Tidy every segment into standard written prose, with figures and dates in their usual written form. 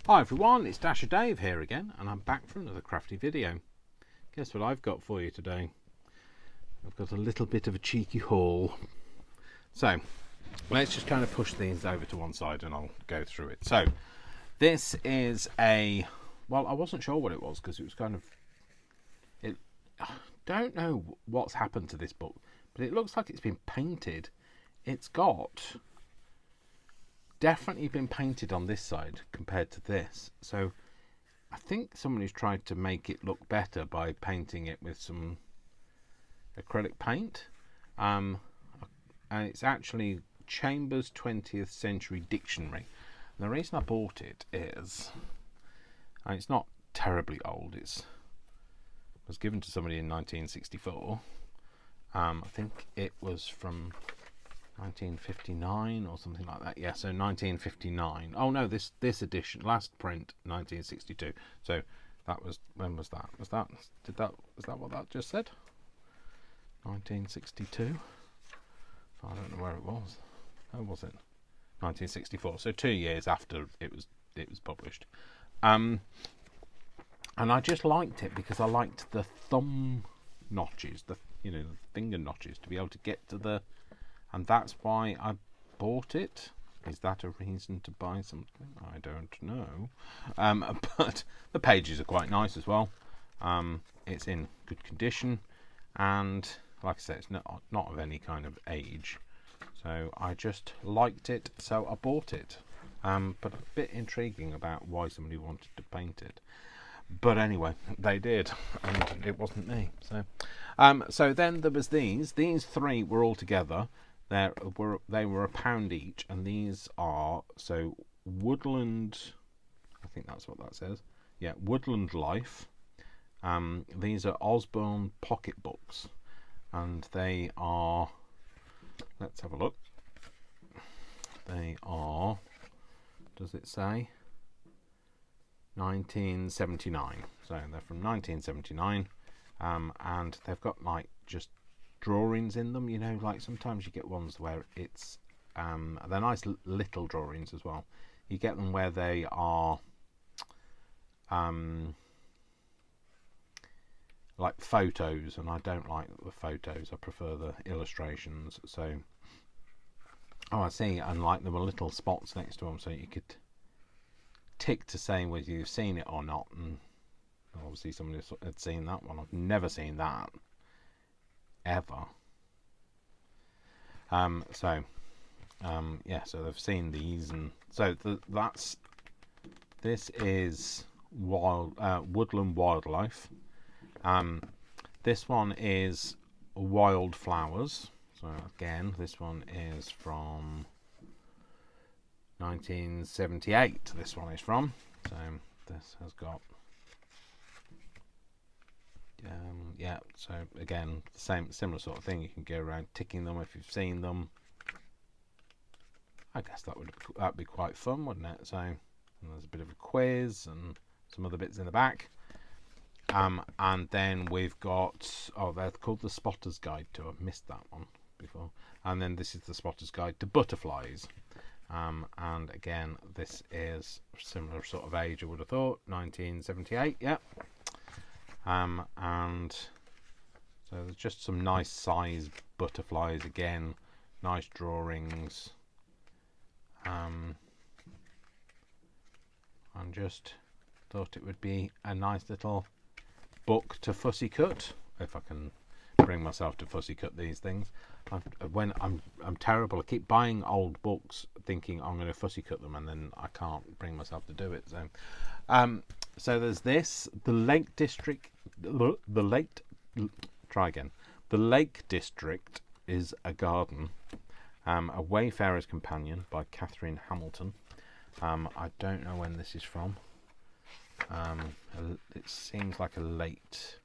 Hi everyone, it's Dasher Dave here again, and I'm back for another crafty video. Guess what I've got for you today? I've got a little bit of a cheeky haul. So, let's just kind of push these over to one side and I'll go through it. So, this is a... Well, I wasn't sure what it was because it was kind of... I don't know what's happened to this book, but it looks like it's been painted. It's got... definitely been painted on this side compared to this, so I think somebody's tried to make it look better by painting it with some acrylic paint, and it's actually Chambers 20th Century Dictionary. And the reason I bought it is, and it's not terribly old, it was given to somebody in 1964. I think it was from 1959 or something like that. Yeah, so 1959. Oh no, this edition, last print 1962. So that was, when was that? Was that what that just said? 1962. I don't know where it was. How was it? 1964. So 2 years after it was published. And I just liked it because I liked the thumb notches, the finger notches, to be able to get to the... And that's why I bought it. Is that a reason to buy something? I don't know. But the pages are quite nice as well. It's in good condition, and like I said, it's not of any kind of age. So I just liked it, so I bought it. But a bit intriguing about why somebody wanted to paint it. But anyway, they did, and it wasn't me. So then there was these. These three were all together. They were £1 each, and these are Woodland. I think that's what that says. Yeah, Woodland Life. These are Osborne pocket books, and they are. Let's have a look. They are. Does it say? 1979. So they're from 1979, and they've got like just drawings in them, like sometimes you get ones where it's they're nice little drawings as well. You get them where they are like photos, and I don't like the photos. I prefer the illustrations. So I see, and like there were little spots next to them, so you could tick to say whether you've seen it or not. And obviously somebody had seen that one. I've never seen that ever. So they've seen these, and so this is Woodland Wildlife. This one is Wildflowers. So again, this one is from 1978. This one is from. So this has got. So again, similar sort of thing. You can go around ticking them if you've seen them. I guess that'd be quite fun, wouldn't it? So there's a bit of a quiz and some other bits in the back. And then we've got, they're called the Spotter's Guide to. I've missed that one before. And then this is the Spotter's Guide to Butterflies. And again, this is similar sort of age, I would have thought, 1978. Yeah. And so there's just some nice size butterflies again, nice drawings. And just thought it would be a nice little book to fussy cut, if I can bring myself to fussy cut these things. When I'm terrible. I keep buying old books thinking I'm going to fussy cut them, and then I can't bring myself to do it. So there's this, the Lake District. The Lake District is a Garden, a Wayfarer's Companion by Catherine Hamilton. I don't know when this is from. It seems like a late.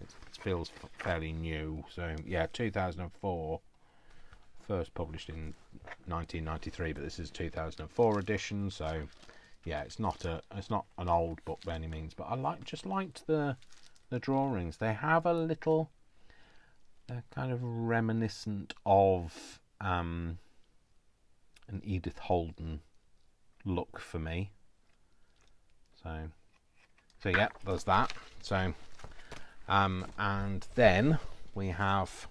It feels fairly new. So yeah, 2004. First published in 1993, but this is 2004 edition. So yeah, it's not an old book by any means. But I just liked the drawings. They have a little. They're kind of reminiscent of an Edith Holden look for me. So yeah, there's that. So and then we have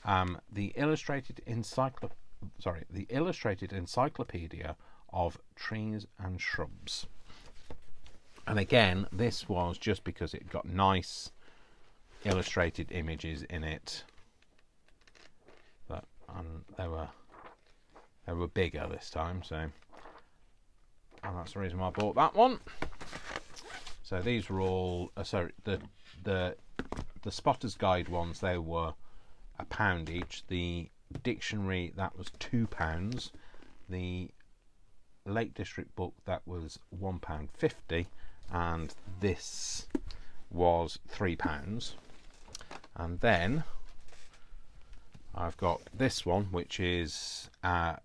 the illustrated encyclopedia of trees and shrubs. And again, this was just because it got nice illustrated images in it, but they were bigger this time, so and that's the reason why I bought that one. So these were all the Spotter's Guide ones. They were £1 each. The dictionary, that was £2. The Lake District book, that was £1.50, and this was £3. And then I've got this one, which is a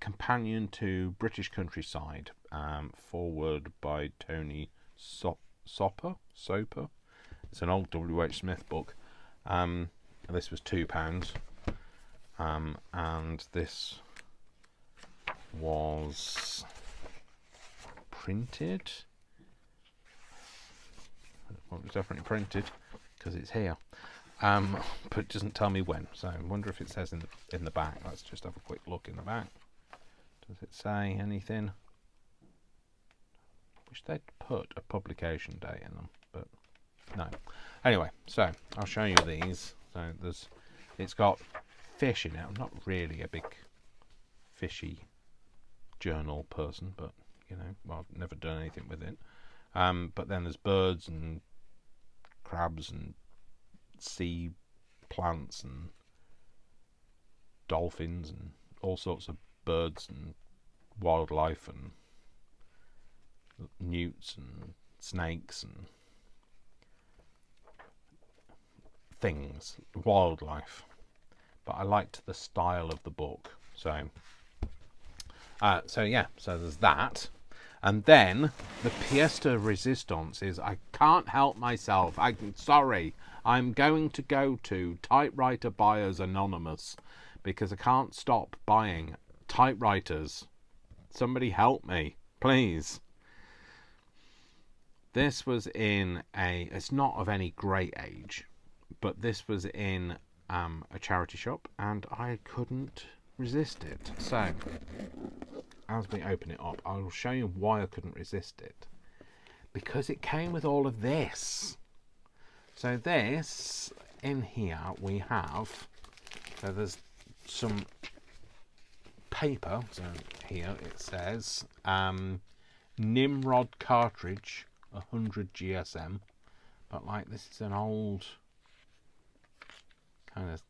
companion to British Countryside, foreword by Tony Soper. It's an old W.H. Smith book. This was £2, and this was printed. Well, it was definitely printed because it's here, but it doesn't tell me when. So I wonder if it says in the back. Let's just have a quick look in the back. Does it say anything? I wish they'd put a publication date in them, but no. Anyway, so I'll show you these. So it's got fish in it. I'm not really a big fishy journal person, but well, I've never done anything with it. But then there's birds and crabs and sea plants and dolphins and all sorts of birds and wildlife and newts and snakes and things, wildlife. But I liked the style of the book, so yeah, so there's that. And then the pièce de résistance is, I can't help myself. I'm sorry. I'm going to go to Typewriter Buyers Anonymous because I can't stop buying typewriters. Somebody help me, please. This was in it's not of any great age, but this was in a charity shop, and I couldn't resist it. So as we open it up, I will show you why I couldn't resist it. Because it came with all of this. So this, in here, we have, so there's some paper. So here it says, Nimrod cartridge, 100 GSM. But like, this is an old kind of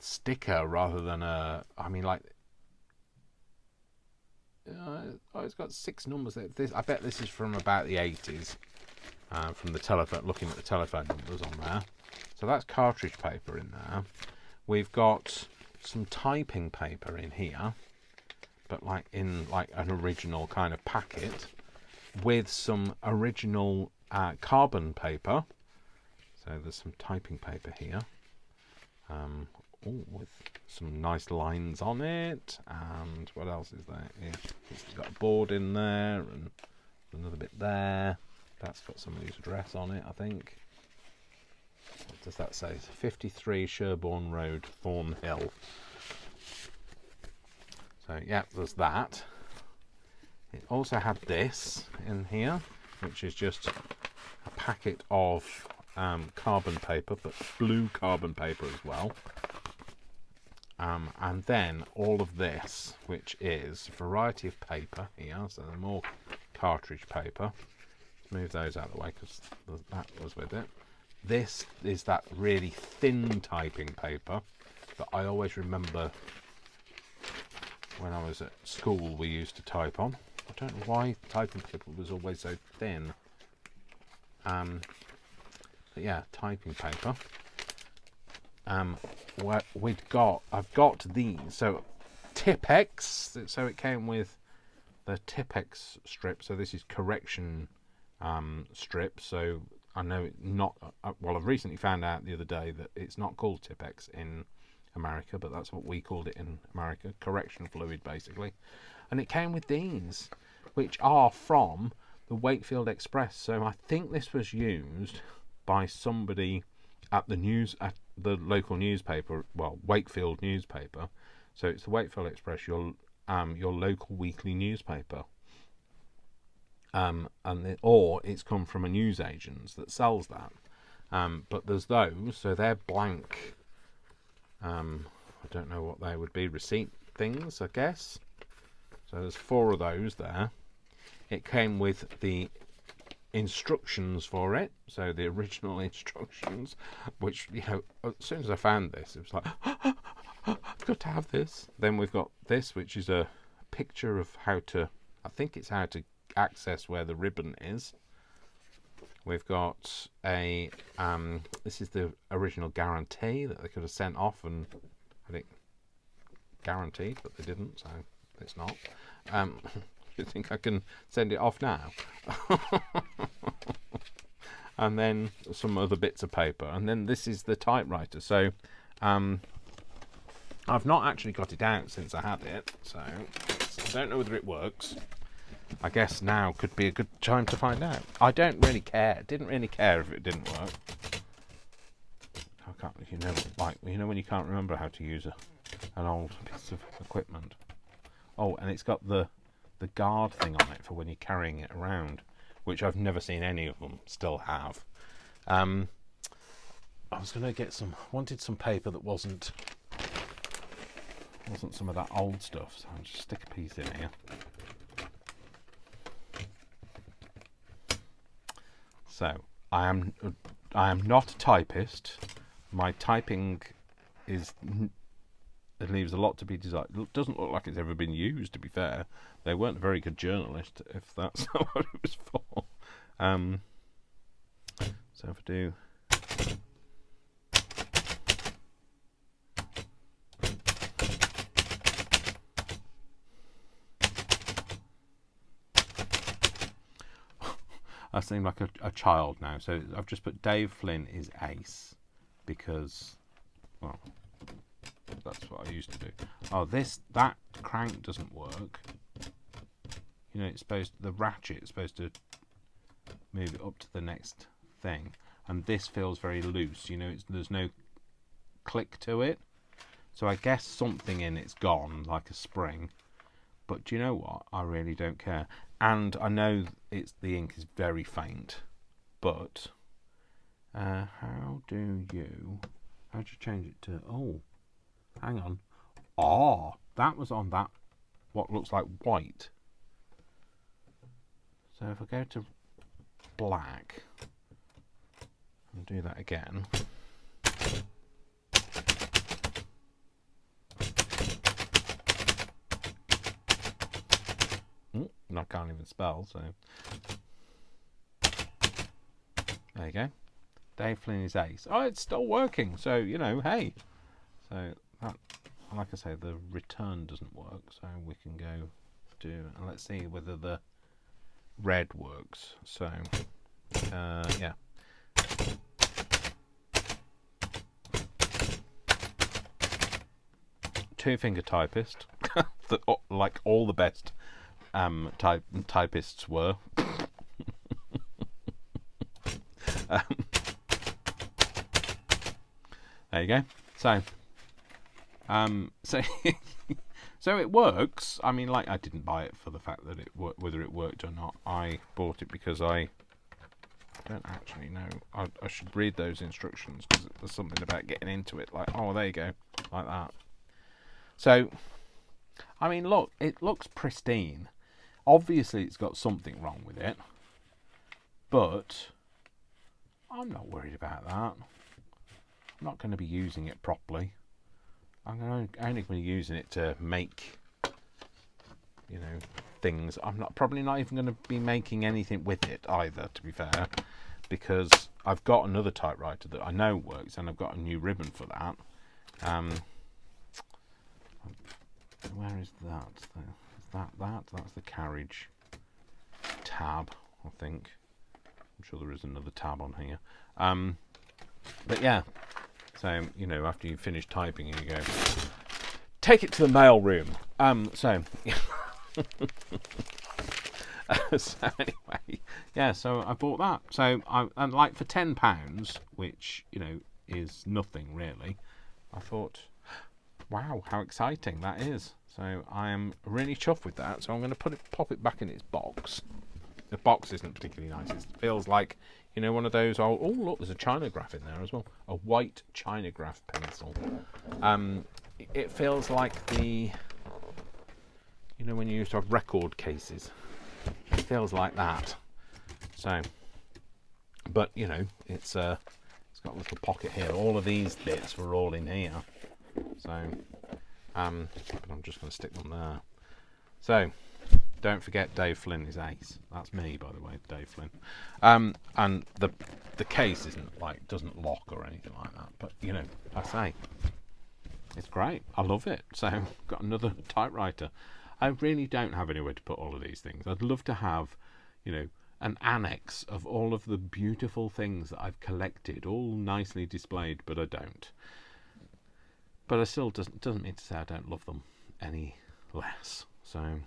sticker rather than it's got 6 numbers. I bet this is from about the 80s. From the telephone, looking at the telephone numbers on there. So that's cartridge paper in there. We've got some typing paper in here, but like in an original kind of packet, with some original carbon paper. So there's some typing paper here. With some nice lines on it, and what else is there? Yeah, it's got a board in there, and another bit there. That's got somebody's address on it, I think. What does that say? 53 Sherborne Road, Thornhill. So yeah, there's that. It also had this in here, which is just a packet of carbon paper, but blue carbon paper as well. And then all of this, which is a variety of paper here. So there's more cartridge paper. Let's move those out of the way because that was with it. This is that really thin typing paper that I always remember when I was at school we used to type on. I don't know why typing paper was always so thin. But yeah, typing paper. I've got these. So Tipp-Ex. So it came with the Tipp-Ex strip. So this is correction strip. So I know it not. Well, I've recently found out the other day that it's not called Tipp-Ex in America, but that's what we called it in America. Correction fluid, basically. And it came with these, which are from the Wakefield Express. So I think this was used by somebody at the local newspaper, well, Wakefield newspaper. So it's the Wakefield Express, your local weekly newspaper. Or it's come from a newsagent that sells that. But there's those, so they're blank. I don't know what they would be, receipt things, I guess. So there's 4 of those there. It came with the instructions for it, so the original instructions, which, you know, as soon as I found this, it was like, I've got to have this. Then we've got this, which is a picture of how to access where the ribbon is. We've got a this is the original guarantee that they could have sent off and had it guaranteed, but they didn't, so it's not. You think I can send it off now? And then some other bits of paper, and then this is the typewriter. So I've not actually got it out since I had it, so I don't know whether it works. I guess now could be a good time to find out. I don't really care. Didn't really care if it didn't work. I can't, you know when you can't remember how to use an old piece of equipment. Oh, and it's got the guard thing on it for when you're carrying it around, which I've never seen any of them still have. I was going to get wanted some paper that wasn't some of that old stuff, so I'll just stick a piece in here. So I am not a typist. My typing it leaves a lot to be desired. It doesn't look like it's ever been used, to be fair. They weren't a very good journalist, if that's not what it was for. So if I do... I seem like a child now. So I've just put Dave Flynn is ace because, well, that's what I used to do. Oh, that crank doesn't work. You know, the ratchet is supposed to move it up to the next thing, and this feels very loose. You know, there's no click to it. So I guess something in it's gone, like a spring. But do you know what? I really don't care. And I know the ink is very faint, but how do you change it to? Oh, hang on. Oh, that was on that what looks like white. So if I go to black and do that again. And I can't even spell, so there you go. Dave Flynn is ace. Oh, it's still working, so you know, hey. So that, like I say, the return doesn't work, so we can go and let's see whether the red works. So yeah. Two-finger typist, like all the best typists were. There you go. So so it works. I mean, like, I didn't buy it for the fact that whether it worked or not. I bought it because I don't actually know. I should read those instructions because there's something about getting into it. Like, oh, there you go, like that. So, I mean, look, it looks pristine. Obviously, it's got something wrong with it, but I'm not worried about that. I'm not going to be using it properly. I'm only going to be using it to make, you know, things. I'm probably not even going to be making anything with it either, to be fair, because I've got another typewriter that I know works, and I've got a new ribbon for that. Where is that? That's the carriage tab, I think. I'm sure there is another tab on here. But yeah, so, you know, after you finish typing, you go, take it to the mail room. So So anyway, yeah. So I bought that. So and like for £10, which is nothing really. I thought, wow, how exciting that is. So I am really chuffed with that. So I'm going to pop it back in its box. The box isn't particularly nice. It feels like, one of those old... Oh, look, there's a Chinograph in there as well. A white Chinograph pencil. It feels like the... when you used to have record cases. It feels like that. So, but, it's got a little pocket here. All of these bits were all in here. So, but I'm just going to stick them there. So... Don't forget Dave Flynn is ace. That's me, by the way, Dave Flynn. And the case doesn't lock or anything like that. But I say, it's great. I love it. So I've got another typewriter. I really don't have anywhere to put all of these things. I'd love to have, an annex of all of the beautiful things that I've collected, all nicely displayed, but I don't. But I still doesn't mean to say I don't love them any less. So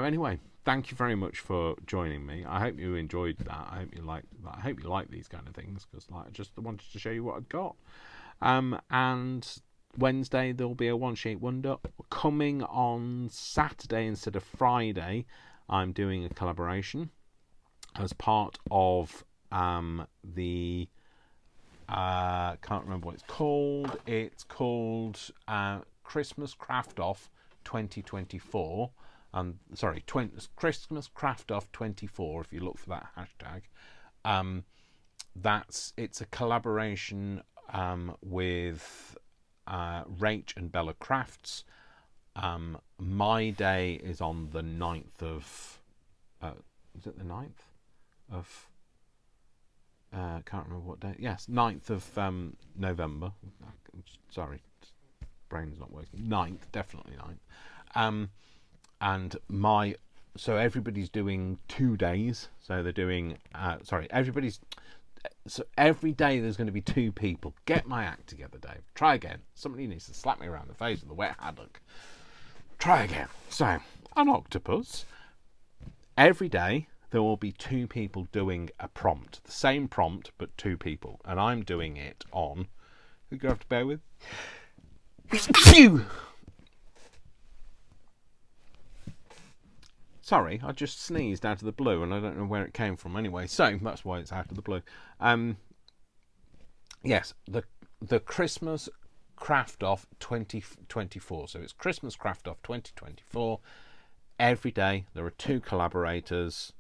anyway, thank you very much for joining me. I hope you enjoyed that. I hope you like these kind of things, because I just wanted to show you what I've got. And Wednesday there'll be a one sheet wonder. Coming on Saturday instead of Friday, I'm doing a collaboration as part of the can't remember what it's called. It's called Christmas Craft Off 2024. Christmas Craft Off 24. If you look for that hashtag, it's a collaboration with Rach and Bella Crafts. My day is on the 9th of. Is it the 9th of? Can't remember what day. Yes, 9th of November. Sorry, brain's not working. 9th, definitely 9th. So everybody's doing 2 days. So they're doing. So every day there's going to be 2 people. Get my act together, Dave. Try again. Somebody needs to slap me around the face with a wet haddock. Try again. So, an octopus. Every day there will be 2 people doing a prompt. The same prompt, but 2 people. And I'm doing it on... You're going to have to bear with. Phew! Sorry, I just sneezed out of the blue and I don't know where it came from anyway. So, that's why it's out of the blue. Yes, the Christmas Craft Off 2024. So it's Christmas Craft Off 2024. Every day there are 2 collaborators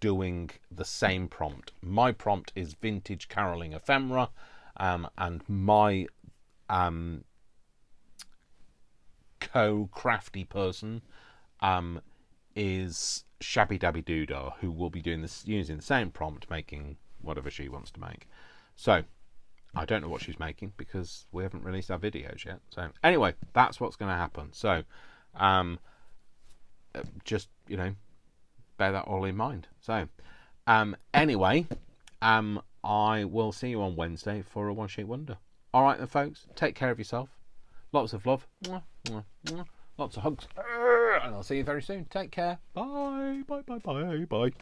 doing the same prompt. My prompt is Vintage Caroling Ephemera, and my co-crafty person is Shabby Dabby Doodah, who will be doing this, using the same prompt, making whatever she wants to make. So I don't know what she's making because we haven't released our videos yet. So anyway, that's what's going to happen. So just bear that all in mind. So anyway, I will see you on Wednesday for a one sheet wonder. All right then, folks, take care of yourself. Lots of love. Mwah, mwah, mwah. Lots of hugs. And I'll see you very soon. Take care. Bye. Bye. Bye. Bye. Bye.